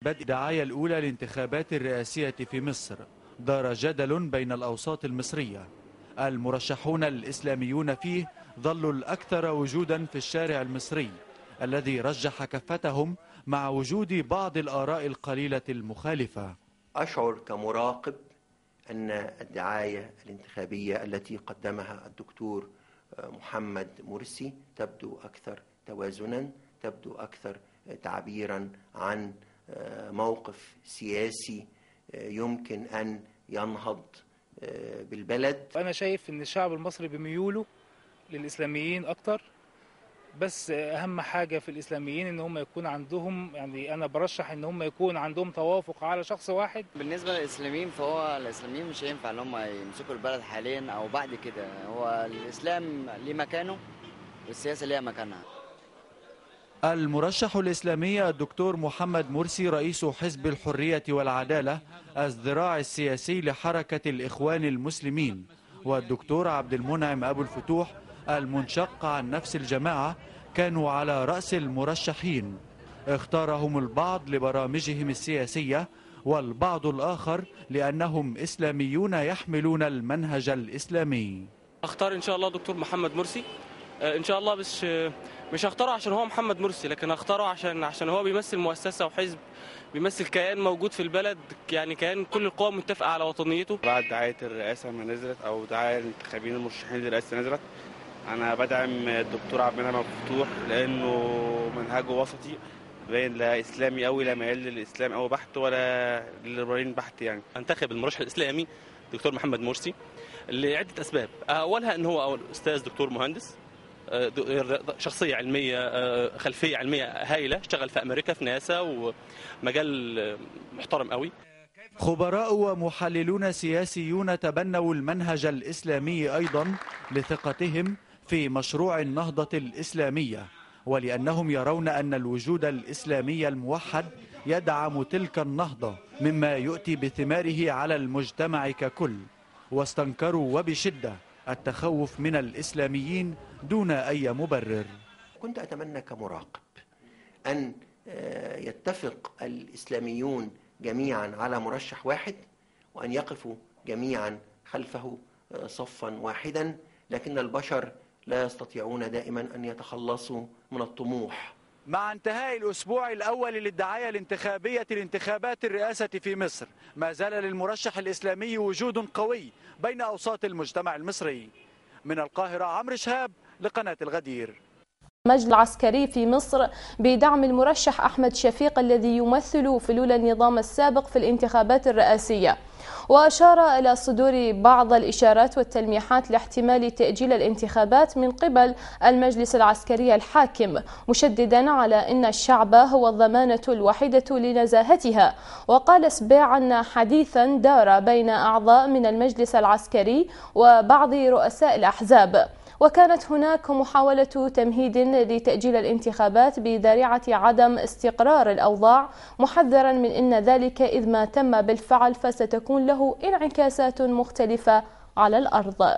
بدء الدعاية الأولى للانتخابات الرئاسية في مصر دار جدل بين الأوساط المصرية. المرشحون الإسلاميون فيه ظلوا الأكثر وجودا في الشارع المصري الذي رجح كفتهم مع وجود بعض الآراء القليلة المخالفة. أشعر كمراقب أن الدعاية الانتخابية التي قدمها الدكتور محمد مرسي تبدو أكثر توازنا، تبدو أكثر تعبيرا عن موقف سياسي يمكن أن ينهض بالبلد. أنا شايف أن الشعب المصري بميوله للإسلاميين أكتر، بس أهم حاجة في الإسلاميين أن هم يكون عندهم، يعني أنا برشح أن هم يكون عندهم توافق على شخص واحد. بالنسبة للإسلاميين فهو الإسلاميين مش هينفع أن هم يمسكوا البلد حاليا أو بعد كده، هو الإسلام ليه مكانه والسياسة ليها مكانها. المرشح الإسلامي الدكتور محمد مرسي رئيس حزب الحرية والعدالة الذراع السياسي لحركة الإخوان المسلمين، والدكتور عبد المنعم أبو الفتوح المنشق عن نفس الجماعة كانوا على رأس المرشحين. اختارهم البعض لبرامجهم السياسية والبعض الآخر لأنهم إسلاميون يحملون المنهج الإسلامي. اختار إن شاء الله دكتور محمد مرسي إن شاء الله، بس مش هختاره عشان هو محمد مرسي، لكن هختاره عشان هو بيمثل مؤسسة وحزب، بيمثل كيان موجود في البلد، يعني كيان كل القوى متفقة على وطنيته. بعد دعاية الرئاسة ما نزلت أو دعاية الانتخابيين المرشحين للرئاسة نزلت، أنا بدعم الدكتور عبد المنعم أبو الفتوح لأنه منهجه وسطي، باين لا إسلامي أوي، لا ميال للإسلام أو بحت ولا للليبراليين بحت. يعني أنتخب المرشح الإسلامي دكتور محمد مرسي لعدة أسباب، أولها أن هو أستاذ دكتور مهندس، شخصية علمية، خلفية علمية هائلة، اشتغل في أمريكا في ناسا ومجال محترم قوي. خبراء ومحللون سياسيون تبنوا المنهج الإسلامي أيضا لثقتهم في مشروع النهضة الإسلامية، ولأنهم يرون أن الوجود الإسلامي الموحد يدعم تلك النهضة مما يؤتي بثماره على المجتمع ككل. واستنكروا وبشدة التخوف من الإسلاميين دون أي مبرر. كنت أتمنى كمراقب أن يتفق الإسلاميون جميعا على مرشح واحد وأن يقفوا جميعا خلفه صفا واحدا، لكن البشر لا يستطيعون دائما أن يتخلصوا من الطموح. مع انتهاء الأسبوع الأول للدعاية الانتخابية لانتخابات الرئاسة في مصر، ما زال للمرشح الإسلامي وجود قوي بين أوساط المجتمع المصري. من القاهرة عمرو شهاب لقناة الغدير. المجلس العسكري في مصر بدعم المرشح أحمد شفيق الذي يمثل فلول النظام السابق في الانتخابات الرئاسية، وأشار إلى صدور بعض الإشارات والتلميحات لاحتمال تأجيل الانتخابات من قبل المجلس العسكري الحاكم، مشددا على أن الشعب هو الضمانة الوحيدة لنزاهتها. وقال سبيعا حديثا دار بين أعضاء من المجلس العسكري وبعض رؤساء الأحزاب، وكانت هناك محاولة تمهيد لتأجيل الانتخابات بذريعة عدم استقرار الأوضاع، محذرا من أن ذلك إذ ما تم بالفعل فستكون له انعكاسات مختلفة على الأرض.